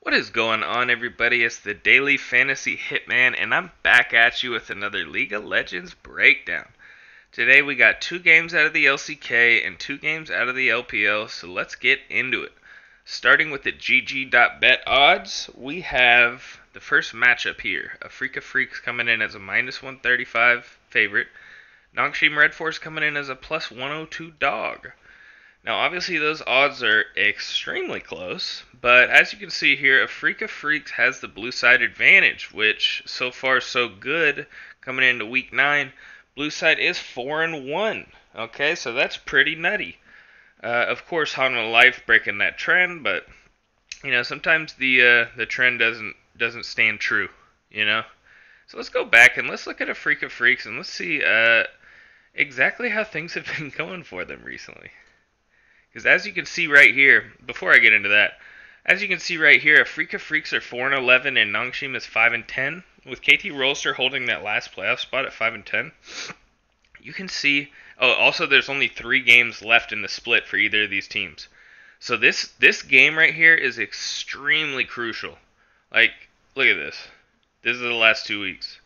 What is going on, everybody? It's the Daily Fantasy Hitman, and I'm back at you with another League of Legends breakdown. Today we got 2 games out of the LCK and 2 games out of the LPL, so let's get into it. Starting with the GG.bet odds, we have the first matchup here. Afrika Freaks coming in as a -135 favorite. Nongshim Red Force coming in as a +102 dog. Now, obviously, those odds are extremely close, but as you can see here, Afrika Freaks has the blue side advantage, which so far so good coming into week 9. Blue side is 4-1. Okay, so that's pretty nutty. Of course, Hanwha Life breaking that trend, but sometimes the trend doesn't stand true. So let's go back and let's look at Afrika Freaks and let's see exactly how things have been going for them recently. Because as you can see right here, before I get into that, as you can see right here, Afrika Freaks are 4-11 and Nongshim is 5-10. With KT Rolster holding that last playoff spot at 5-10, you can see. Oh, also there's only 3 games left in the split for either of these teams. So this game right here is extremely crucial. Like, look at this. This is the last 2 weeks.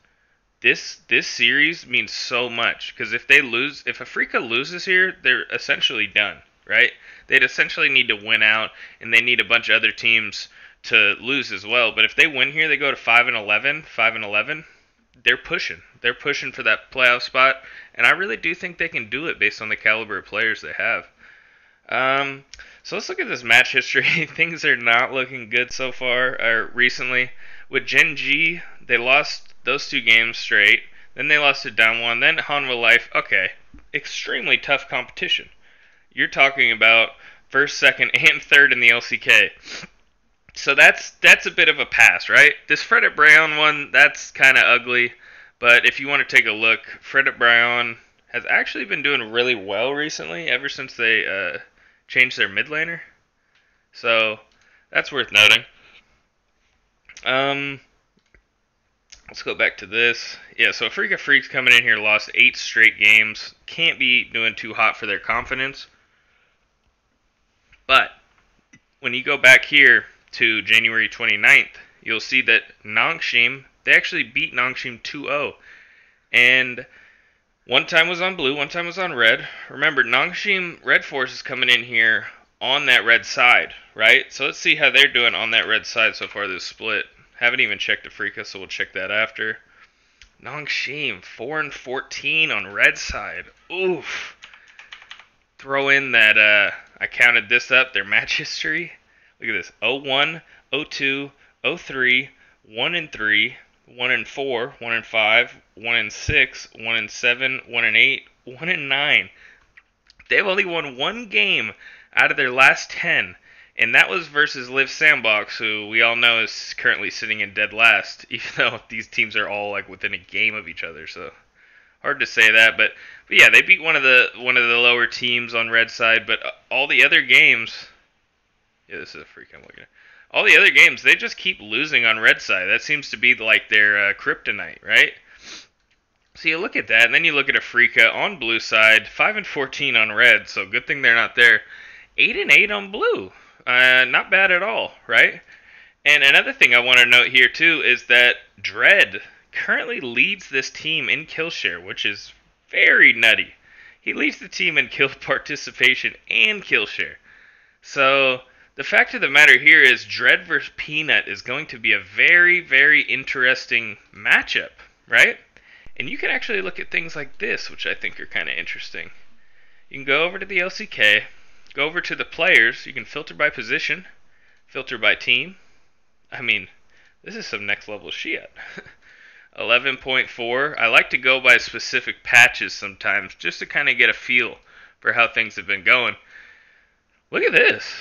This series means so much because if Afrika loses here, they're essentially done. Right? They'd essentially need to win out, and they need a bunch of other teams to lose as well. But if they win here, they go to 5-11. They're pushing. They're pushing for that playoff spot, and I really do think they can do it based on the caliber of players they have. So let's look at this match history. Things are not looking good so far, or recently. With Gen G, they lost those 2 games straight. Then they lost to Damwon. Then Hanwha Life. Okay, extremely tough competition. You're talking about first, second, and third in the LCK. So that's a bit of a pass, right? This Fredit Brown one, that's kind of ugly. But if you want to take a look, Fredit Brown has actually been doing really well recently, ever since they changed their mid laner. So that's worth noting. Let's go back to this. Yeah, so Afrika Freaks coming in here lost 8 straight games. Can't be doing too hot for their confidence. But when you go back here to January 29th, you'll see that Nongshim, they actually beat Nongshim 2-0. And one time was on blue, one time was on red. Remember, Nongshim Red Force is coming in here on that red side, right? So let's see how they're doing on that red side so far this split. Haven't even checked Afrika, so we'll check that after. Nongshim, 4-14 on red side. Oof. Throw in that, I counted this up, their match history. Look at this, 0-1, 0-2, 0-3, 1-3, 1-4, 1-5, 1-6, 1-7, 1-8, 1-9. They've only won 1 game out of their last 10, and that was versus Liv Sandbox, who we all know is currently sitting in dead last, even though these teams are all like within a game of each other, so hard to say that, but yeah, they beat one of the lower teams on red side, but all the other games, yeah, this is a freak I'm looking at. All the other games, they just keep losing on red side. That seems to be like their kryptonite, right? So you look at that, and then you look at Afrika on blue side, 5-14 on red, so good thing they're not there. 8-8 on blue, not bad at all, right? And another thing I want to note here too is that Dread currently leads this team in kill share, which is very nutty. He leads the team in kill participation and kill share. So the fact of the matter here is Dread versus Peanut is going to be a very, very interesting matchup, right? And you can actually look at things like this, which I think are kind of interesting. You can go over to the LCK, go over to the players, you can filter by position, filter by team. I mean, this is some next level shit. 11.4. I like to go by specific patches sometimes just to kind of get a feel for how things have been going. Look at this.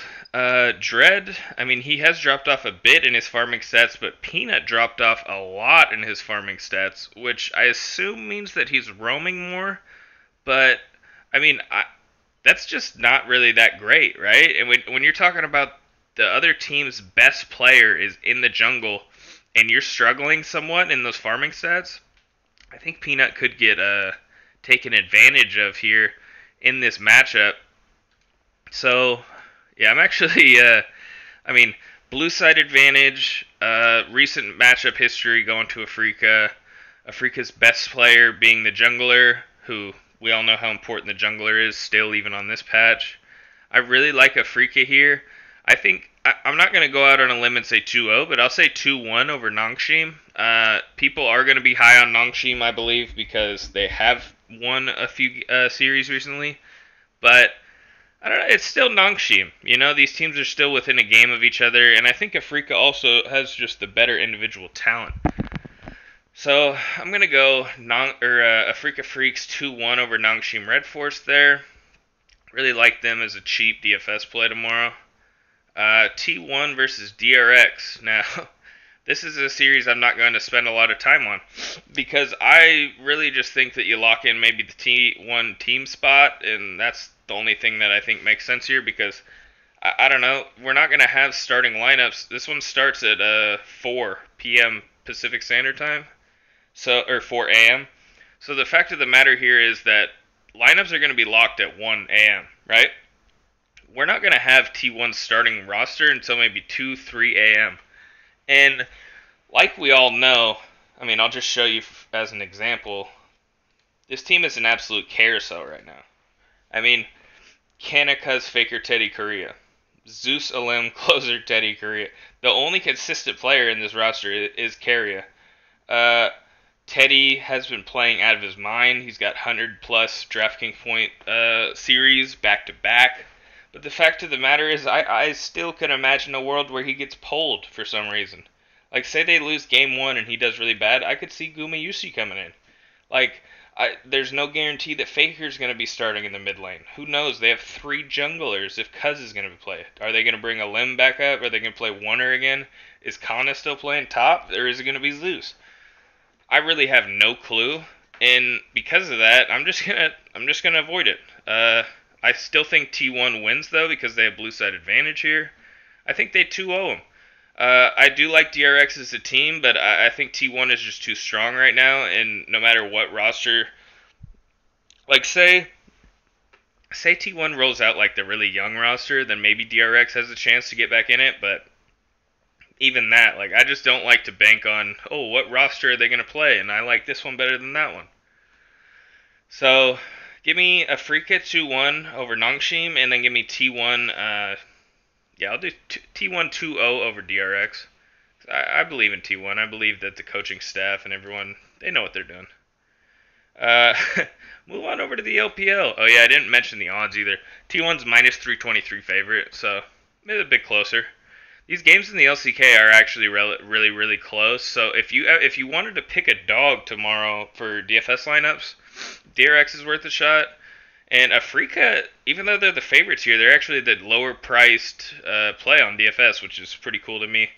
Dread, I mean, he has dropped off a bit in his farming stats, but Peanut dropped off a lot in his farming stats, which I assume means that he's roaming more. But, I mean, that's just not really that great, right? And when you're talking about the other team's best player is in the jungle, and you're struggling somewhat in those farming stats, I think Peanut could get taken advantage of here in this matchup. So, yeah, I'm actually, I mean, Blue side advantage, recent matchup history going to Afrika. Afrika's best player being the jungler, who we all know how important the jungler is still, even on this patch. I really like Afrika here. I think I'm not going to go out on a limb and say 2-0, but I'll say 2-1 over Nongshim. People are going to be high on Nongshim, I believe, because they have won a few series recently. But I don't know. It's still Nongshim. You know, these teams are still within a game of each other, and I think Afrika also has just the better individual talent. So I'm gonna go Afrika Freaks 2-1 over Nongshim Red Force there. Really like them as a cheap DFS play tomorrow. T1 versus DRX. Now, this is a series I'm not going to spend a lot of time on because I really just think that you lock in maybe the T1 team spot, and that's the only thing that I think makes sense here because I don't know, we're not going to have starting lineups. This one starts at 4 p.m. Pacific Standard Time, or 4 a.m. So the fact of the matter here is that lineups are going to be locked at 1 a.m., right? We're not going to have T1 starting roster until maybe 2, 3 a.m. And like we all know, I mean, I'll just show you as an example. This team is an absolute carousel right now. I mean, Kaneka's Faker Teddy Korea. Zeus Alim closer Teddy Korea. The only consistent player in this roster is Korea. Teddy has been playing out of his mind. He's got 100 plus DraftKings point series back to back. But the fact of the matter is, I still can imagine a world where he gets pulled for some reason. Like, say they lose game 1 and he does really bad, I could see Gumayusi coming in. Like, there's no guarantee that Faker's going to be starting in the mid lane. Who knows? They have 3 junglers if Cuz is going to play. Are they going to bring a Lim back up? Are they going to play Wonder again? Is Kana still playing top? Or is it going to be Zeus? I really have no clue. And because of that, I'm just gonna avoid it. I still think T1 wins, though, because they have blue side advantage here. I think they 2-0 them. I do like DRX as a team, but I think T1 is just too strong right now, and no matter what roster... Like, say T1 rolls out like the really young roster, then maybe DRX has a chance to get back in it, but even that, like, I just don't like to bank on, oh, what roster are they going to play, and I like this one better than that one. So, give me Afrika 2-1 over Nongshim, and then give me T1, I'll do T1 2-0 over DRX. I believe in T1. I believe that the coaching staff and everyone, they know what they're doing. Move on over to the LPL. Oh yeah, I didn't mention the odds either. T1's minus 323 favorite, so maybe a bit closer. These games in the LCK are actually really, really close. So if you wanted to pick a dog tomorrow for DFS lineups, DRX is worth a shot. And Afrika, even though they're the favorites here, they're actually the lower priced play on DFS, which is pretty cool to me.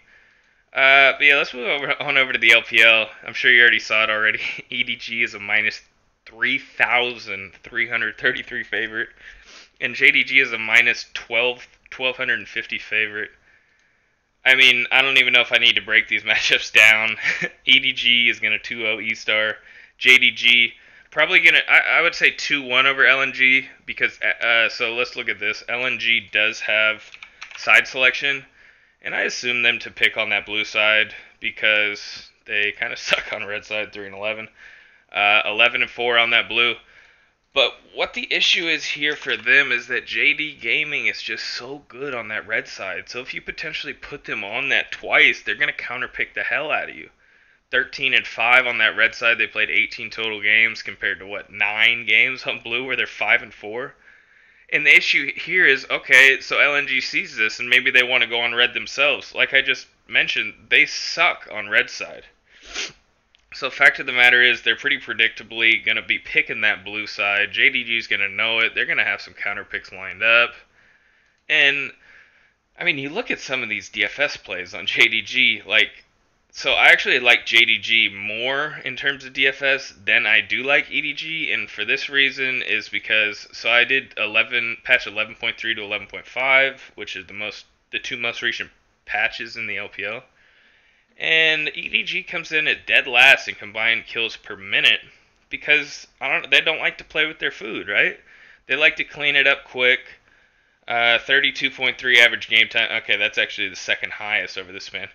But yeah, let's move on over to the LPL. I'm sure you already saw it already. EDG is a minus 3,333 favorite, and JDG is a minus 1,250 favorite. I mean, I don't even know if I need to break these matchups down. EDG is going to 2-0 E-Star. JDG, probably going to, I would say 2-1 over LNG, because, so let's look at this. LNG does have side selection, and I assume them to pick on that blue side, because they kind of suck on red side, 3-11. 11-4 on that blue. But what the issue is here for them is that JD Gaming is just so good on that red side. So if you potentially put them on that twice, they're going to counterpick the hell out of you. 13-5 on that red side. They played 18 total games compared to, 9 games on blue where they're 5-4. And the issue here is, okay, so LNG sees this and maybe they want to go on red themselves. Like I just mentioned, they suck on red side. So fact of the matter is, they're pretty predictably going to be picking that blue side. JDG's going to know it. They're going to have some counter picks lined up. And, I mean, you look at some of these DFS plays on JDG, so I actually like JDG more in terms of DFS than I do like EDG, and for this reason is because, so I did patch 11.3 to 11.5, which is the two most recent patches in the LPL. And EDG comes in at dead last in combined kills per minute because they don't like to play with their food, right? They like to clean it up quick. 32.3 average game time. Okay, that's actually the second highest over the span.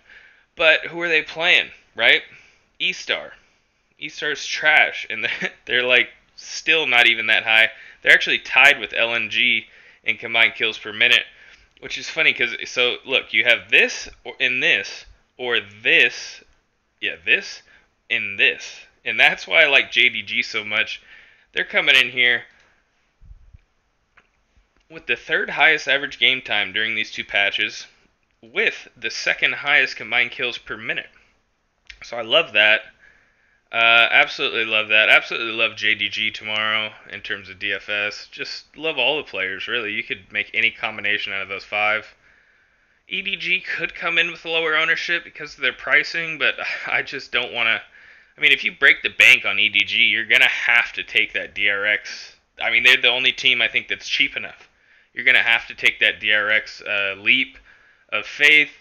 But who are they playing, right? E-Star. E-Star's trash, and they're like still not even that high. They're actually tied with LNG in combined kills per minute, which is funny because so look, you have this or in this or this, yeah, this in this, and that's why I like JDG so much. They're coming in here with the third highest average game time during these two patches, with the second highest combined kills per minute. So I love that. Absolutely love that. Absolutely love JDG tomorrow in terms of DFS. Just love all the players, really. You could make any combination out of those five. EDG could come in with lower ownership because of their pricing, but I just don't want to. I mean, if you break the bank on EDG, you're going to have to take that DRX. I mean, they're the only team I think that's cheap enough. You're going to have to take that DRX leap of faith.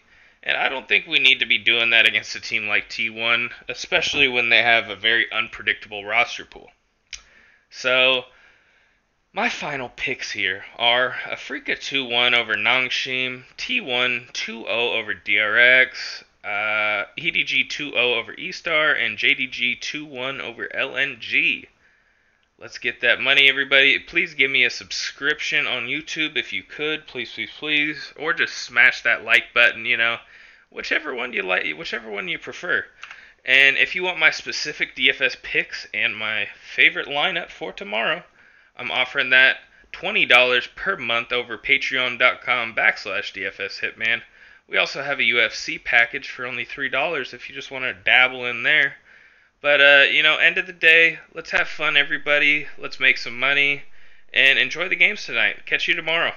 And I don't think we need to be doing that against a team like T1, especially when they have a very unpredictable roster pool. So, my final picks here are Afrika 2-1 over Nongshim, T1 2-0 over DRX, EDG 2-0 over E-Star, and JDG 2-1 over LNG. Let's get that money, everybody. Please give me a subscription on YouTube if you could. Please, please, please. Or just smash that like button, you know. Whichever one you like, whichever one you prefer. And if you want my specific DFS picks and my favorite lineup for tomorrow, I'm offering that $20 per month over patreon.com/DFSHitman. We also have a UFC package for only $3 if you just want to dabble in there. But, end of the day, let's have fun, everybody. Let's make some money and enjoy the games tonight. Catch you tomorrow.